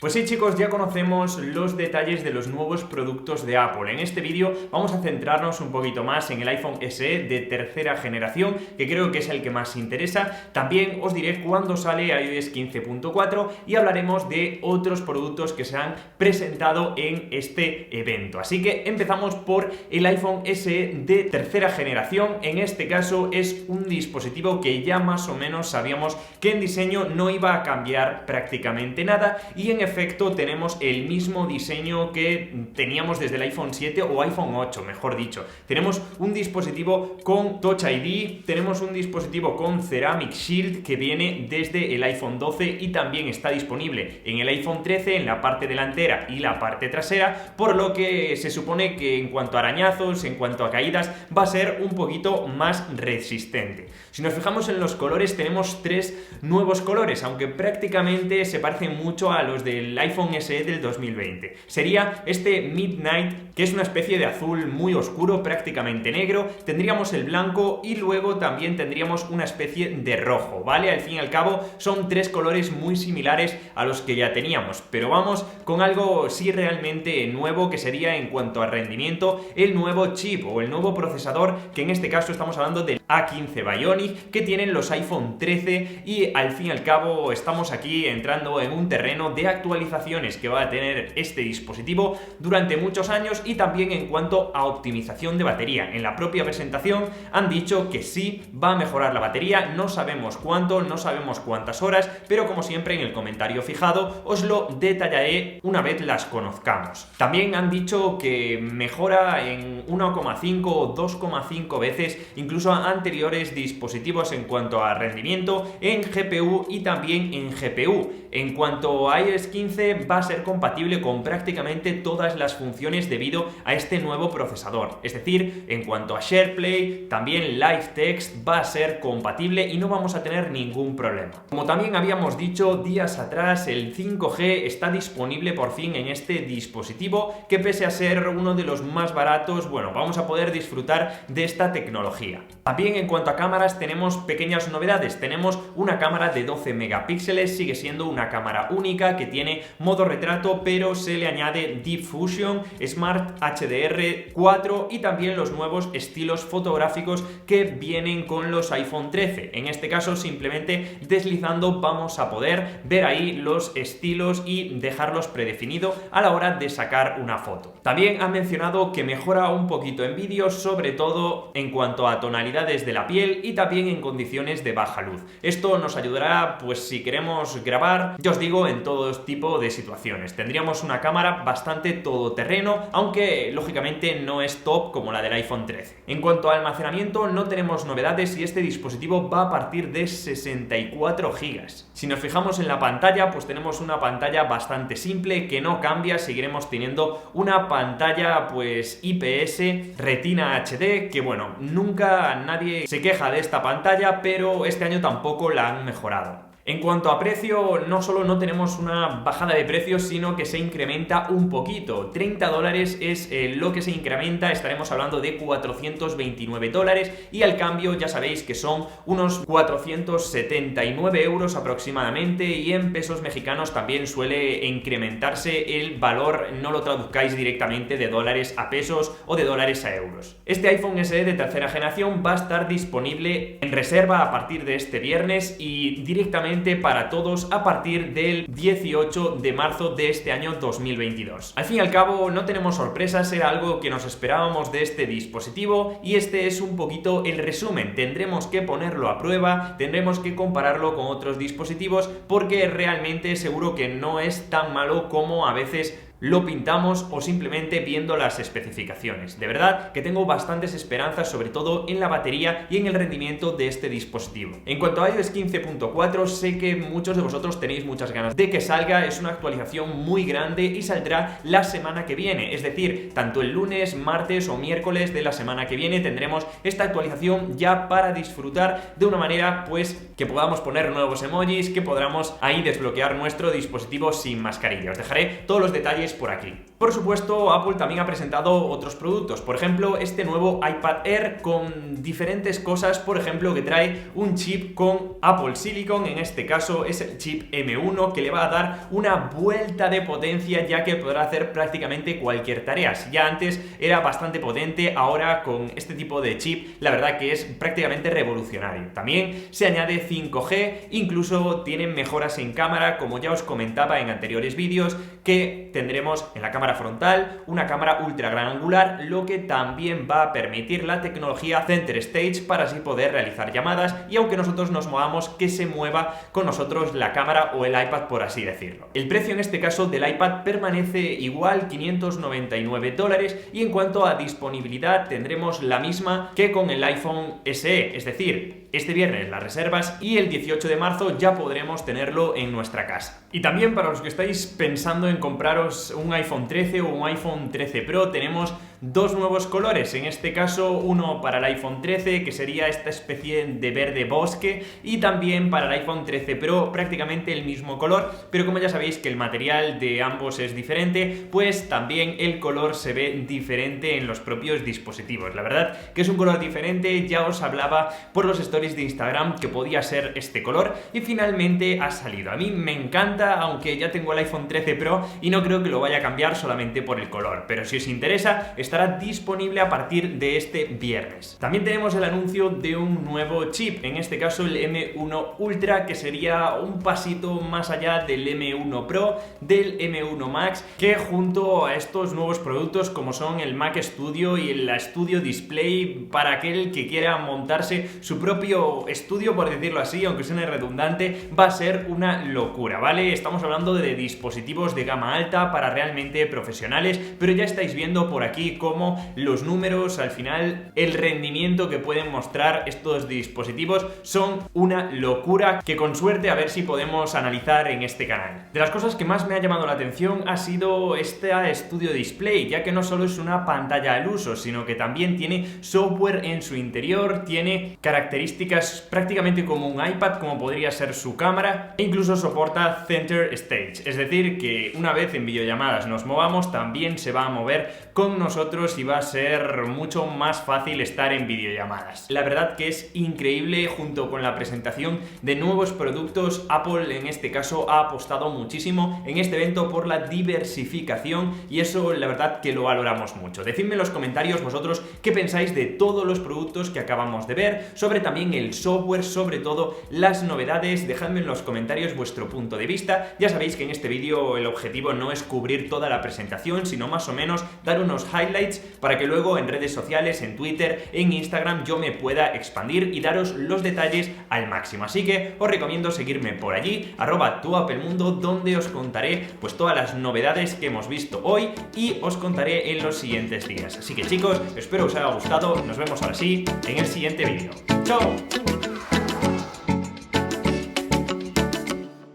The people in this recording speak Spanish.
Pues sí, chicos, ya conocemos los detalles de los nuevos productos de Apple. En este vídeo vamos a centrarnos un poquito más en el iPhone SE de tercera generación, que creo que es el que más interesa. También os diré cuándo sale iOS 15.4 y hablaremos de otros productos que se han presentado en este evento. Así que empezamos por el iPhone SE de tercera generación. En este caso es un dispositivo que ya más o menos sabíamos que en diseño no iba a cambiar prácticamente nada, y en efecto tenemos el mismo diseño que teníamos desde el iPhone 7 o iPhone 8, mejor dicho. Tenemos un dispositivo con Touch ID, tenemos un dispositivo con Ceramic Shield que viene desde el iPhone 12 y también está disponible en el iPhone 13 en la parte delantera y la parte trasera, por lo que se supone que en cuanto a arañazos, en cuanto a caídas, va a ser un poquito más resistente. Si nos fijamos en los colores, tenemos tres nuevos colores, aunque prácticamente se parecen mucho a los del iPhone SE del 2020. Sería este Midnight, que es una especie de azul muy oscuro, prácticamente negro. Tendríamos el blanco y luego también tendríamos una especie de rojo, ¿vale? Al fin y al cabo son tres colores muy similares a los que ya teníamos, pero vamos con algo sí realmente nuevo, que sería en cuanto a rendimiento el nuevo chip o el nuevo procesador, que en este caso estamos hablando del A15 Bionic que tienen los iPhone 13, y al fin y al cabo estamos aquí entrando en un terreno de actualizaciones que va a tener este dispositivo durante muchos años. Y también en cuanto a optimización de batería, en la propia presentación han dicho que sí va a mejorar la batería, no sabemos cuánto, no sabemos cuántas horas, pero como siempre en el comentario fijado os lo detallaré una vez las conozcamos. También han dicho que mejora en 1,5 o 2,5 veces incluso a anteriores dispositivos en cuanto a rendimiento en GPU y también en GPU. En cuanto a iOS 15, va a ser compatible con prácticamente todas las funciones debido a este nuevo procesador. Es decir, en cuanto a SharePlay, también Live Text va a ser compatible y no vamos a tener ningún problema. Como también habíamos dicho días atrás, el 5G está disponible por fin en este dispositivo, que pese a ser uno de los más baratos, bueno, vamos a poder disfrutar de esta tecnología. También en cuanto a cámaras tenemos pequeñas novedades. Tenemos una cámara de 12 megapíxeles, sigue siendo una cámara única que tiene modo retrato, pero se le añade Deep Fusion, Smart HDR4 y también los nuevos estilos fotográficos que vienen con los iPhone 13. En este caso, simplemente deslizando vamos a poder ver ahí los estilos y dejarlos predefinidos a la hora de sacar una foto. También ha mencionado que mejora un poquito en vídeo, sobre todo en cuanto a tonalidades de la piel y también en condiciones de baja luz. Esto nos ayudará, pues si queremos grabar, ya os digo, en todo tipo de situaciones. Tendríamos una cámara bastante todoterreno, aunque lógicamente no es top como la del iPhone 13. En cuanto a almacenamiento, no tenemos novedades y este dispositivo va a partir de 64 GB. Si nos fijamos en la pantalla, pues tenemos una pantalla bastante simple que no cambia. Seguiremos teniendo una pantalla pues IPS Retina HD, que bueno, nunca nadie se queja de esta pantalla, pero este año tampoco la han mejorado. En cuanto a precio, no solo no tenemos una bajada de precios, sino que se incrementa un poquito. $30 es lo que se incrementa, estaremos hablando de $429, y al cambio ya sabéis que son unos 479 euros aproximadamente, y en pesos mexicanos también suele incrementarse el valor, no lo traduzcáis directamente de dólares a pesos o de dólares a euros. Este iPhone SE de tercera generación va a estar disponible en reserva a partir de este viernes y directamente para todos a partir del 18 de marzo de este año 2022. Al fin y al cabo no tenemos sorpresas, era algo que nos esperábamos de este dispositivo, y este es un poquito el resumen. Tendremos que ponerlo a prueba, tendremos que compararlo con otros dispositivos, porque realmente seguro que no es tan malo como a veces lo pintamos o simplemente viendo las especificaciones. De verdad que tengo bastantes esperanzas, sobre todo en la batería y en el rendimiento de este dispositivo. En cuanto a iOS 15.4, sé que muchos de vosotros tenéis muchas ganas de que salga. Es una actualización muy grande y saldrá la semana que viene, es decir, tanto el lunes, martes o miércoles de la semana que viene tendremos esta actualización ya para disfrutar de una manera pues que podamos poner nuevos emojis, que podamos ahí desbloquear nuestro dispositivo sin mascarilla. Os dejaré todos los detalles detalles por aquí. Por supuesto, Apple también ha presentado otros productos, por ejemplo, este nuevo iPad Air con diferentes cosas, por ejemplo, que trae un chip con Apple Silicon, en este caso es el chip M1, que le va a dar una vuelta de potencia, ya que podrá hacer prácticamente cualquier tarea. Si ya antes era bastante potente, ahora con este tipo de chip, la verdad que es prácticamente revolucionario. También se añade 5G, incluso tienen mejoras en cámara, como ya os comentaba en anteriores vídeos, que tendremos en la cámara frontal una cámara ultra gran angular, lo que también va a permitir la tecnología Center Stage para así poder realizar llamadas y aunque nosotros nos movamos, que se mueva con nosotros la cámara o el iPad, por así decirlo. El precio en este caso del iPad permanece igual, $599, y en cuanto a disponibilidad tendremos la misma que con el iPhone SE, es decir, este viernes las reservas y el 18 de marzo ya podremos tenerlo en nuestra casa. Y también para los que estáis pensando en compraros un iPhone 13 o un iPhone 13 Pro, tenemos dos nuevos colores, en este caso uno para el iPhone 13 que sería esta especie de verde bosque y también para el iPhone 13 Pro prácticamente el mismo color, pero como ya sabéis que el material de ambos es diferente, pues también el color se ve diferente en los propios dispositivos. La verdad que es un color diferente, ya os hablaba por los stories de Instagram que podía ser este color y finalmente ha salido. A mí me encanta, aunque ya tengo el iPhone 13 Pro y no creo que lo vaya a cambiar solamente por el color, pero si os interesa estará disponible a partir de este viernes. También tenemos el anuncio de un nuevo chip, en este caso el M1 Ultra, que sería un pasito más allá del M1 Pro, del M1 Max, que junto a estos nuevos productos como son el Mac Studio y el Studio Display, para aquel que quiera montarse su propio estudio, por decirlo así, aunque suene redundante, va a ser una locura, ¿vale? Estamos hablando de dispositivos de gama alta para realmente profesionales, pero ya estáis viendo por aquí cómo los números, al final, el rendimiento que pueden mostrar estos dispositivos son una locura que con suerte a ver si podemos analizar en este canal. De las cosas que más me ha llamado la atención ha sido esta Studio Display, ya que no solo es una pantalla al uso, sino que también tiene software en su interior, tiene características prácticamente como un iPad, como podría ser su cámara, e incluso soporta Center Stage, es decir, que una vez en videollamadas nos movamos, también se va a mover con nosotros y va a ser mucho más fácil estar en videollamadas. La verdad que es increíble, junto con la presentación de nuevos productos, Apple en este caso ha apostado muchísimo en este evento por la diversificación y eso la verdad que lo valoramos mucho. Decidme en los comentarios vosotros qué pensáis de todos los productos que acabamos de ver, sobre también el software, sobre todo las novedades. Dejadme en los comentarios vuestro punto de vista. Ya sabéis que en este vídeo el objetivo no es cubrir toda la presentación, sino más o menos dar unos highlights para que luego en redes sociales, en Twitter, en Instagram yo me pueda expandir y daros los detalles al máximo. Así que os recomiendo seguirme por allí, @tuapelmundo, donde os contaré pues todas las novedades que hemos visto hoy y os contaré en los siguientes días. Así que chicos, espero que os haya gustado, nos vemos ahora sí en el siguiente vídeo. ¡Chao!